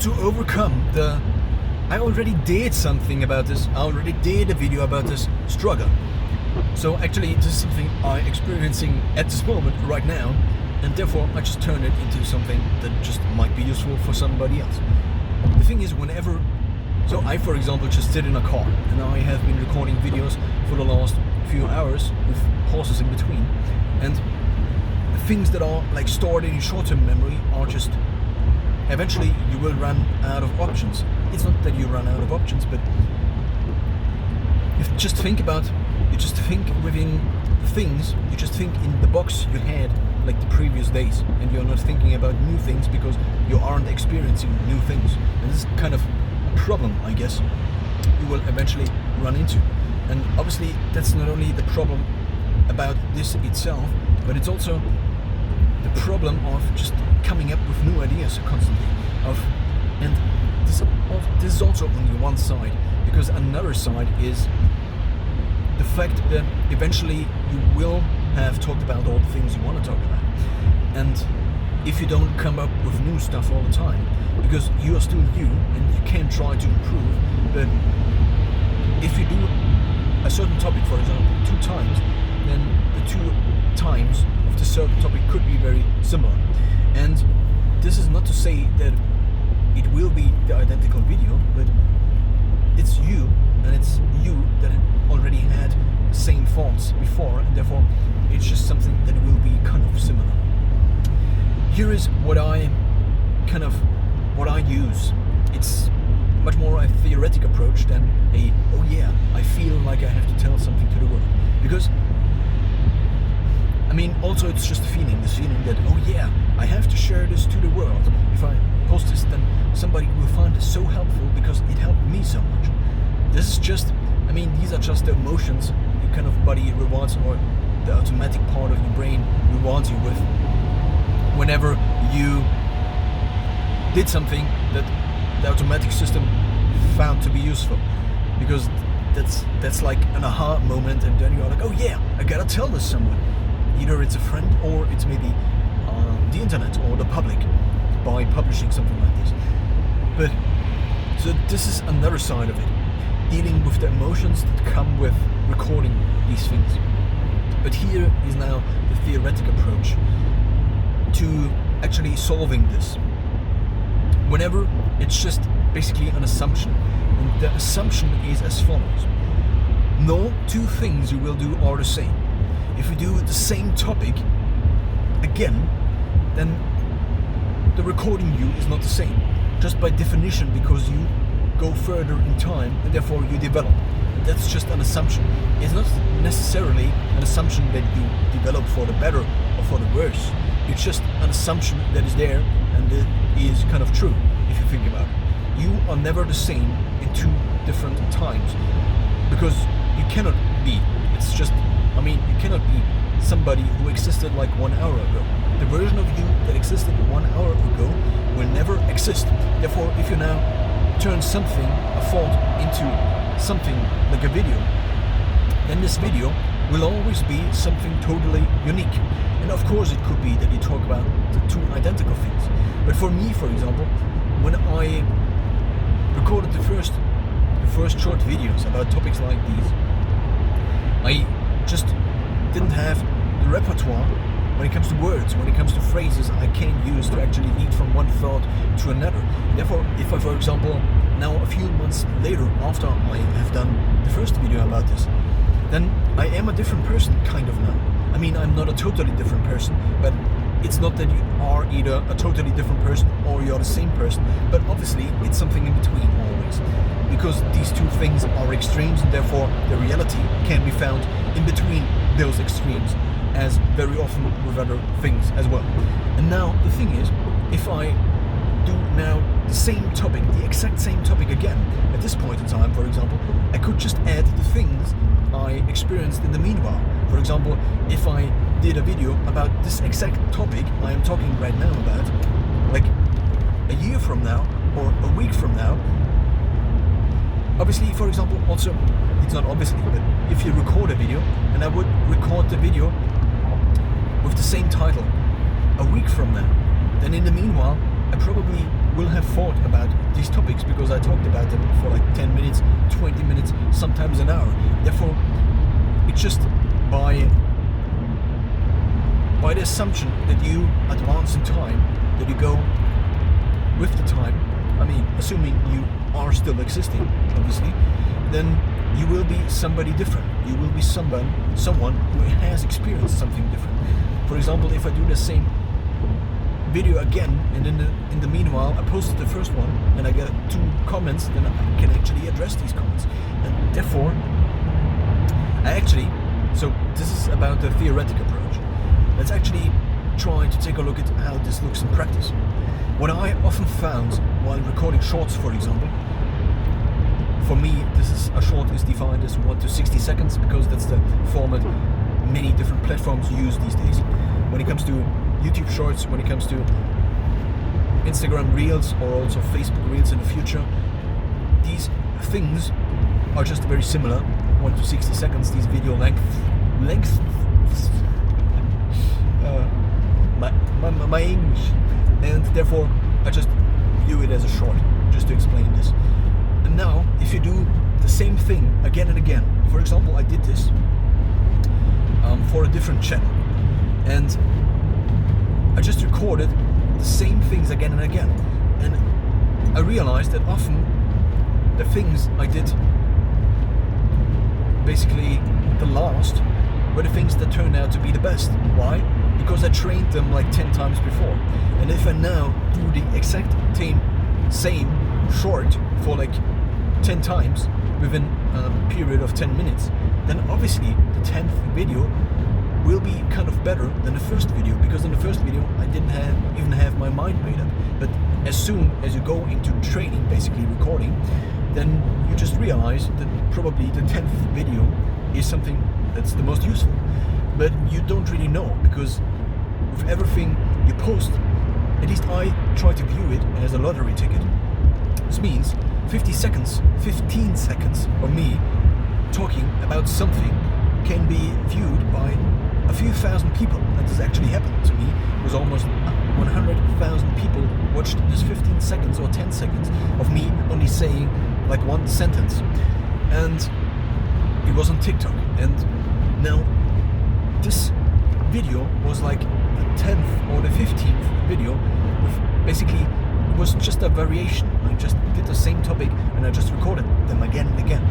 to overcome I already did something about this, I already did a video about this struggle. So actually this is something I'm experiencing at this moment right now, and therefore I just turn it into something that just might be useful for somebody else. The thing is, so I, for example, just sit in a car and I have been recording videos for the last few hours with pauses in between, and things that are like stored in your short-term memory are just, eventually you will run out of options. It's not that you run out of options, but you just think within things, you just think in the box you had like the previous days, and you're not thinking about new things because you aren't experiencing new things. And this is kind of a problem, I guess, you will eventually run into. And obviously that's not only the problem about this itself, but it's also the problem of just coming up with new ideas constantly. And this is also only one side, because another side is the fact that eventually you will have talked about all the things you want to talk about. And if you don't come up with new stuff all the time, because you are still you and you can try to improve, but if you do a certain topic, for example, 2 times, then the 2 times of the certain topic could be very similar. And this is not to say that it will be the identical video, but it's you, and it's you that already had the same thoughts before, and therefore it's just something that will be kind of similar. Here is what I use. It's much more a theoretic approach than I feel like I have to tell something to the world. Because also it's just this feeling that, I have to share this to the world. If I post this, then somebody will find it so helpful because it helped me so much. This is just, these are just the emotions your kind of body rewards, or the automatic part of your brain rewards you with whenever you did something that the automatic system found to be useful. Because that's like an aha moment, and then you're like, I gotta tell this someone. Either it's a friend, or it's maybe the internet or the public, by publishing something like this. But so this is another side of it, dealing with the emotions that come with recording these things. But here is now the theoretic approach to actually solving this. Whenever it's just basically an assumption, and the assumption is as follows: no 2 things you will do are the same. If you do the same topic again, then the recording you is not the same, just by definition, because you go further in time and therefore you develop. That's just an assumption. It's not necessarily an assumption that you develop for the better or for the worse. It's just an assumption that is there, and it is kind of true if you think about it. You are never the same in 2 different times, because you cannot be. It's just, you cannot be somebody who existed like 1 hour ago. The version of you that existed 1 hour ago will never exist. Therefore, if you now turn something, a thought, into something like a video, then this video will always be something totally unique. And of course it could be that you talk about the 2 identical things. But for me, for example, when I recorded the first short videos about topics like these, I just didn't have the repertoire when it comes to words, when it comes to phrases I can use to actually lead from one thought to another. Therefore, if I, for example, now a few months later, after I have done the first video about this, then I am a different person, kind of now. I'm not a totally different person, but it's not that you are either a totally different person or you're the same person, but obviously it's something in between always. Because these 2 things are extremes, and therefore the reality can be found in between those extremes, as very often with other things as well. And now the thing is, if I do now the same topic, the exact same topic again, at this point in time, for example, I could just add the things I experienced in the meanwhile. For example, if I did a video about this exact topic I am talking right now about, like a year from now or a week from now, obviously, for example, also, it's not obviously, but if you record a video, and I would record the video with the same title a week from now, then in the meanwhile, I probably will have thought about these topics because I talked about them for like 10 minutes, 20 minutes, sometimes an hour. Therefore, it's just by the assumption that you advance in time, that you go with the time, I mean, assuming you are still existing, obviously, then you will be somebody different. You will be someone who has experienced something different. For example, if I do the same video again, and in the meanwhile I posted the first one and I get 2 comments, then I can actually address these comments. And therefore, so this is about the theoretic approach. Let's actually try to take a look at how this looks in practice. What I often found while recording shorts, for example, for me, a short is defined as 1 to 60 seconds because that's the format many different platforms use these days. When it comes to YouTube Shorts, when it comes to Instagram Reels, or also Facebook Reels in the future, these things are just very similar. 1 to 60 seconds, these video lengths. My English, and therefore I just view it as a short, just to explain this. And now, if you do the same thing again and again, for example, I did this for a different channel, and I just recorded the same things again and again, and I realized that often the things I did basically the last were the things that turned out to be the best. Why? Because I trained them like 10 times before. And if I now do the exact same short for like 10 times within a period of 10 minutes, then obviously the 10th video will be kind of better than the first video, because in the first video I didn't even have my mind made up. But as soon as you go into training, basically recording, then you just realize that probably the 10th video is something that's the most useful. But you don't really know, because with everything you post, at least I try to view it as a lottery ticket. This means 15 seconds of me talking about something can be viewed by a few thousand people. And this actually happened to me. It was almost 100,000 people watched this 15 seconds or 10 seconds of me only saying like one sentence. And it was on TikTok. And now this video was like the 10th or the 15th video with basically, it was just a variation. I just did the same topic and I just recorded them again and again.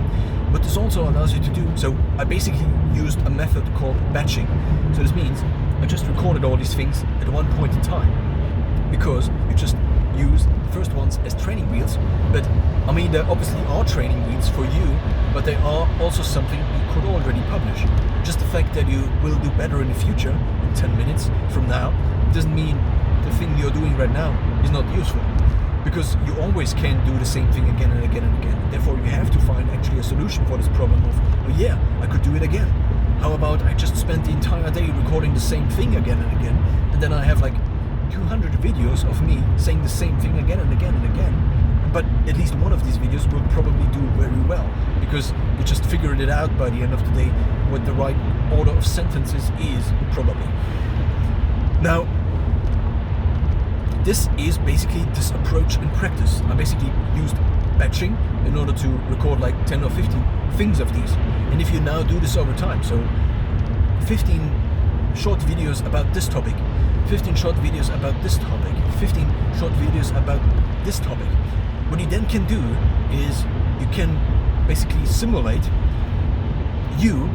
But this also allows you to do, so I basically used a method called batching. So this means I just recorded all these things at one point in time, because you just use the first ones as training wheels. But I mean, there obviously are training wheels for you, but they are also something you could already publish. Just the fact that you will do better in the future, in 10 minutes from now, doesn't mean the thing you're doing right now is not useful. Because you always can do the same thing again and again and again. Therefore, you have to find actually a solution for this problem of, oh yeah, I could do it again. How about I just spend the entire day recording the same thing again and again, and then I have like 200 videos of me saying the same thing again and again and again. But at least one of these videos will probably do very well, because you just figured it out by the end of the day what the right order of sentences is, probably. Now, this is basically this approach in practice. I basically used batching in order to record like 10 or 15 things of these. And if you now do this over time, so 15 short videos about this topic, 15 short videos about this topic, 15 short videos about this topic, what you then can do is you can basically simulate you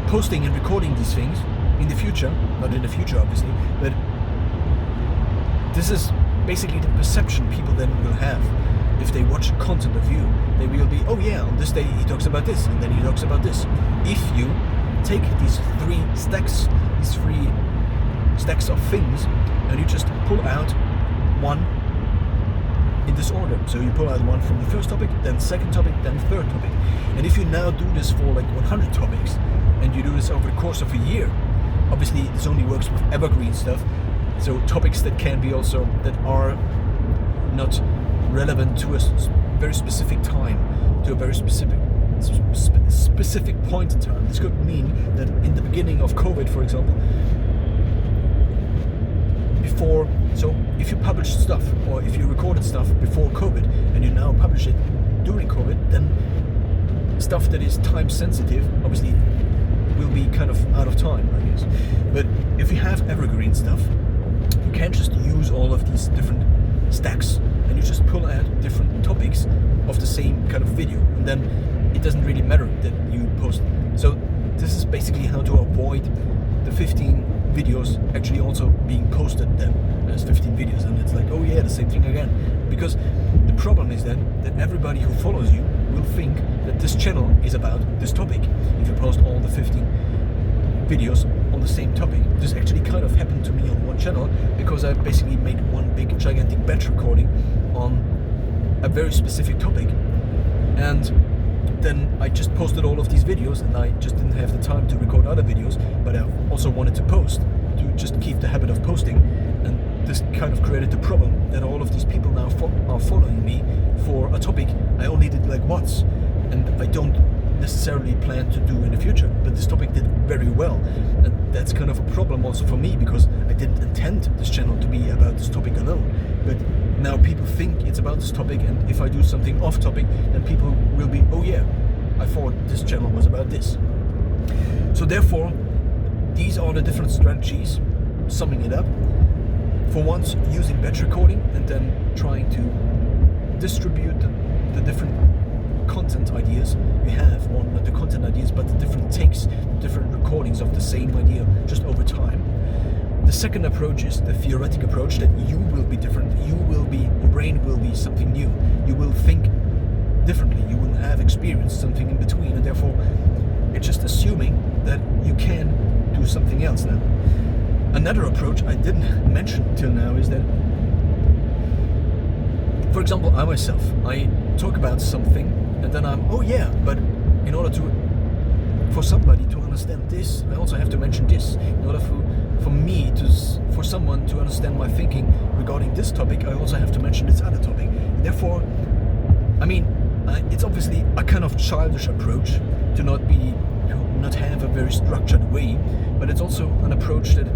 posting and recording these things in the future, not in the future obviously, but this is basically the perception people then will have if they watch content of you. They will be, oh yeah, on this day he talks about this, and then he talks about this. If you take these three stacks of things, and you just pull out one in this order. So you pull out one from the first topic, then second topic, then third topic. And if you now do this for like 100 topics, and you do this over the course of a year, obviously this only works with evergreen stuff. So topics that can be also, that are not relevant to a very specific time, to a very specific point in time. This could mean that in the beginning of COVID, for example, So if you publish stuff, or if you recorded stuff before COVID and you now publish it during COVID, then stuff that is time sensitive obviously will be kind of out of time, I guess. But if you have evergreen stuff, you can't just use all of these different stacks and you just pull out different topics of the same kind of video, and then it doesn't really matter that you post. So this is basically how to avoid the 15 videos actually also being posted then as 15 videos, and it's like, oh yeah, the same thing again. Because the problem is that everybody who follows you will think that this channel is about this topic if you post all the 15 videos on the same topic. This actually kind of happened to me on one channel because I basically made one big gigantic batch recording on a very specific topic, and then I just posted all of these videos, and I just didn't have the time to record other videos, but I also wanted to post, to just keep the habit of posting. And this kind of created the problem that all of these people now are following me for a topic I only did like once, and I don't necessarily plan to do in the future, but this topic did very well. And that's kind of a problem also for me, because I didn't intend this channel to be about this topic alone, but now people think it's about this topic, and if I do something off topic, then people will be, oh yeah, I thought this channel was about this. So therefore, these are the different strategies, summing it up. For once, using batch recording and then trying to distribute the different content ideas we have, or not the content ideas, but the different takes, different recordings of the same idea just over time. The second approach is the theoretic approach, that you will be different, your brain will be something new, you will think differently, you will have experienced something in between, and therefore it's just assuming that you can do something else now. Another approach I didn't mention till now is that, for example, I myself, I talk about something and then I'm, oh yeah, but in order for somebody to understand this, I also have to mention this. In order for someone to understand my thinking regarding this topic, I also have to mention this other topic. And therefore, I mean, it's obviously a kind of childish approach to not have a very structured way, but it's also an approach that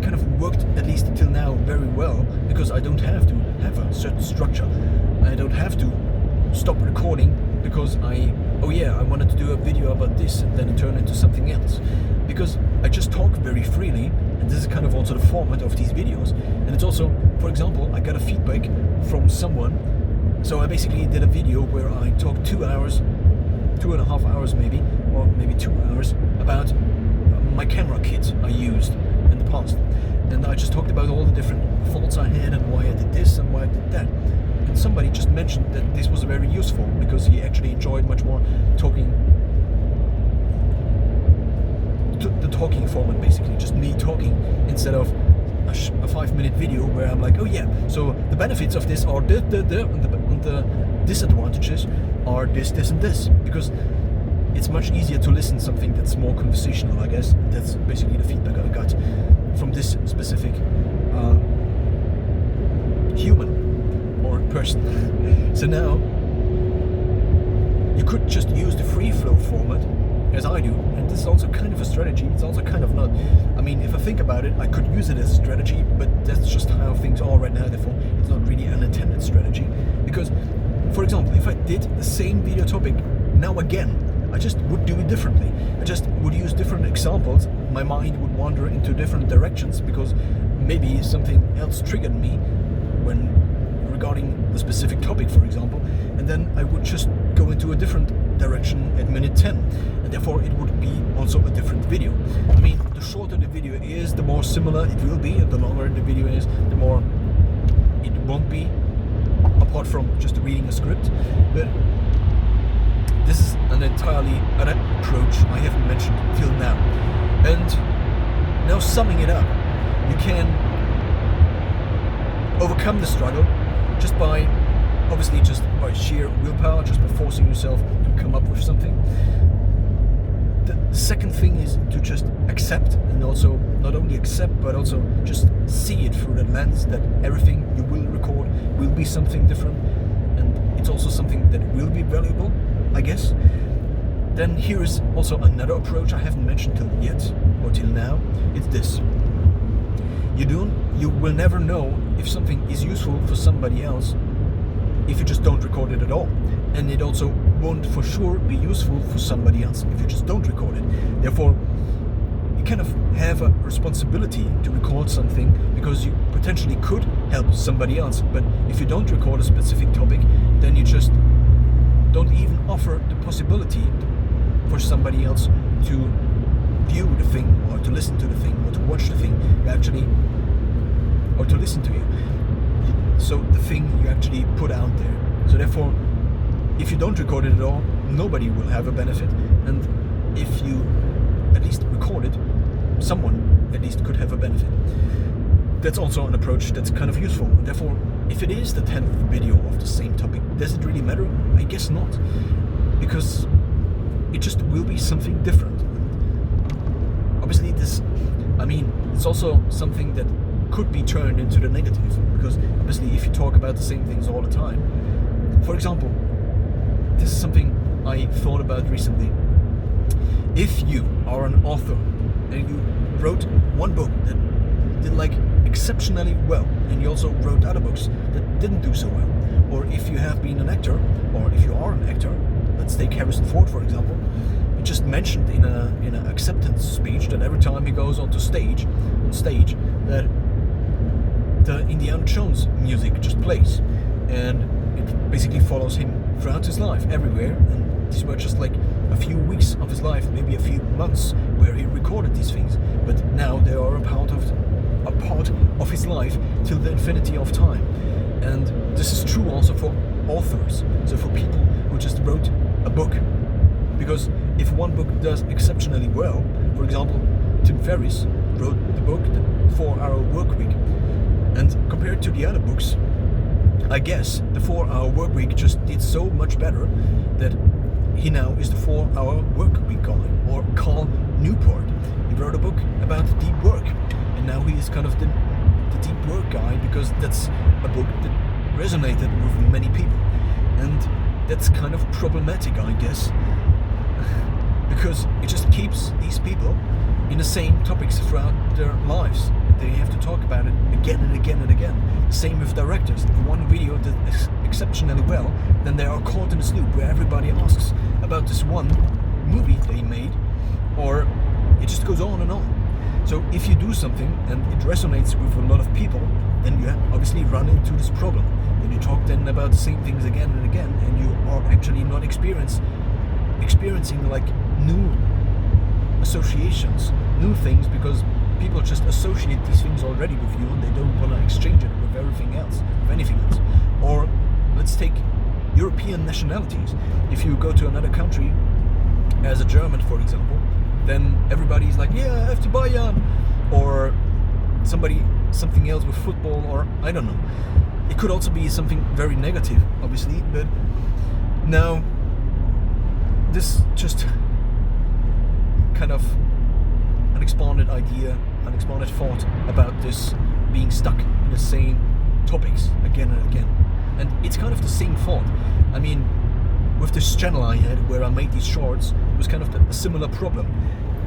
kind of worked, at least until now, very well, because I don't have to have a certain structure. I don't have to stop recording because I wanted to do a video about this and then it turned into something else, because I just talk very freely, and this is kind of also the format of these videos. And it's also, for example, I got a feedback from someone, so I basically did a video where I talked 2 hours, 2.5 hours maybe, or maybe 2 hours, about my camera kit I used in the past, and I just talked about all the different faults I had and why I did this and why I did that. And somebody just mentioned that this was very useful because he actually enjoyed much more talking, the talking format, basically just me talking instead of a 5-minute video where I'm like, oh yeah, so the benefits of this are and the disadvantages are this, this and this, because it's much easier to listen to something that's more conversational, I guess. That's basically the feedback I got from this specific human or person. So now you could just use the free flow format as I do, and this is also kind of a strategy. It's also kind of not. I mean, if I think about it, I could use it as a strategy, but that's just how things are right now. Therefore, it's not really an intended strategy. Because, for example, if I did the same video topic now again, I just would do it differently. I just would use different examples. My mind would wander into different directions because maybe something else triggered me when regarding a specific topic, for example, and then I would just go into a different direction at minute 10, and therefore it would be also a different video. I mean, the shorter the video is, the more similar it will be, and the longer the video is, the more it won't be, apart from just reading a script. But this is an entirely other approach I haven't mentioned till now. And now, summing it up, you can overcome the struggle just by, obviously, just by sheer willpower, just by forcing yourself to come up with something. The second thing is to just accept, and also not only accept, but also just see it through that lens that everything you will record will be something different, and it's also something that will be valuable, I guess. Then here is also another approach I haven't mentioned till yet, or till now. It's this. you will never know if something is useful for somebody else if you just don't record it at all. And it also won't for sure be useful for somebody else if you just don't record it. Therefore, you kind of have a responsibility to record something because you potentially could help somebody else. But if you don't record a specific topic, then you just don't even offer the possibility for somebody else to view the thing, or to listen to the thing, or to watch the thing or to listen to you. So the thing you actually put out there. So therefore, if you don't record it at all, nobody will have a benefit. And if you at least record it, someone at least could have a benefit. That's also an approach that's kind of useful. Therefore, if it is the 10th video of the same topic, does it really matter? I guess not. Because it just will be something different. Obviously it's also something that could be turned into the negative, because obviously if you talk about the same things all the time, for example, this is something I thought about recently. If you are an author and you wrote one book that did like exceptionally well, and you also wrote other books that didn't do so well, or if you have been an actor, or if you are an actor, let's take Harrison Ford for example. He just mentioned in an acceptance speech that every time he goes on stage that the Indiana Jones music just plays, and it basically follows him throughout his life everywhere. And these were just like a few weeks of his life, maybe a few months, where he recorded these things, but now they are a part of his life till the infinity of time. And this is true also for authors, so for people who just wrote a book. Because if one book does exceptionally well, for example, Tim Ferriss wrote the book The 4-Hour Workweek, and compared to the other books, I guess the 4-Hour Workweek just did so much better that he now is the 4-Hour Workweek guy. Or Cal Newport, he wrote a book about deep work, and now he is kind of the deep work guy, because that's a book that resonated with many people. And that's kind of problematic, I guess, because it just keeps these people in the same topics throughout their lives. They have to talk about it again and again and again. Same with directors. If one video does exceptionally well, then they are caught in this loop where everybody asks about this one movie they made, or it just goes on and on. So if you do something and it resonates with a lot of people, then you obviously run into this problem. Then you talk then about the same things again and again, and you are actually not experiencing like new associations, new things, because people just associate these things already with you, and they don't want to exchange it with everything else, with anything else. Or let's take European nationalities. If you go to another country as a German, for example, then everybody's like, yeah, FC Bayern, or something else with football, or I don't know. It could also be something very negative, obviously, but now this just kind of an expanded idea, an expanded thought about this being stuck in the same topics again and again. And it's kind of the same thought. I mean, with this channel I had where I made these shorts, it was kind of a similar problem.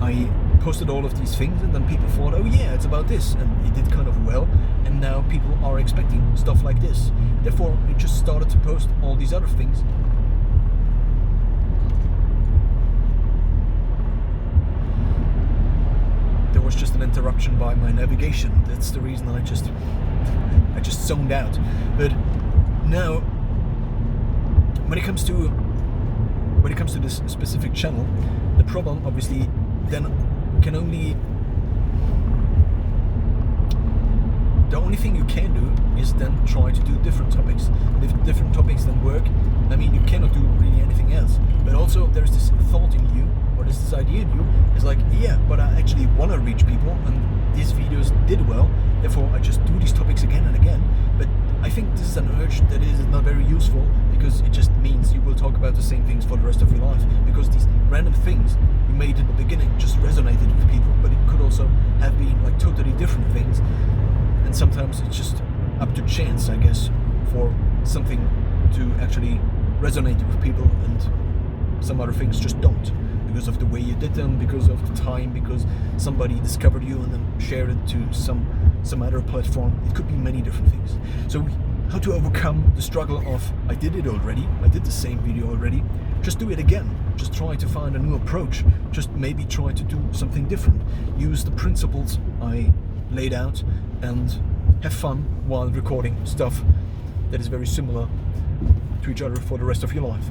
I posted all of these things, and then people thought, oh yeah, it's about this, and it did kind of well, and now people are expecting stuff like this. Therefore, I just started to post all these other things. There was just an interruption by my navigation. That's the reason I just zoned out. But now, when it comes to this specific channel, the problem obviously then can only, the only thing you can do is then try to do different topics. And if different topics then work, I mean, you cannot do really anything else. But also there's this thought in you, or there's this idea in you, is like, yeah, but I actually want to reach people, and these videos did well, therefore I just do these topics again and again. But I think this is an urge that is not very useful, because it just means you will talk about the same things for the rest of your life, because these random things you made in the beginning just resonated with people, but it could also have been like totally different things. And sometimes it's just up to chance, I guess, for something to actually resonate with people, and some other things just don't. because of the way you did them, because of the time, because somebody discovered you and then shared it to some other platform. It could be many different things. So how to overcome the struggle of, I did it already, I did the same video already, just do it again. Just try to find a new approach. Just maybe try to do something different. Use the principles I laid out and have fun while recording stuff that is very similar to each other for the rest of your life.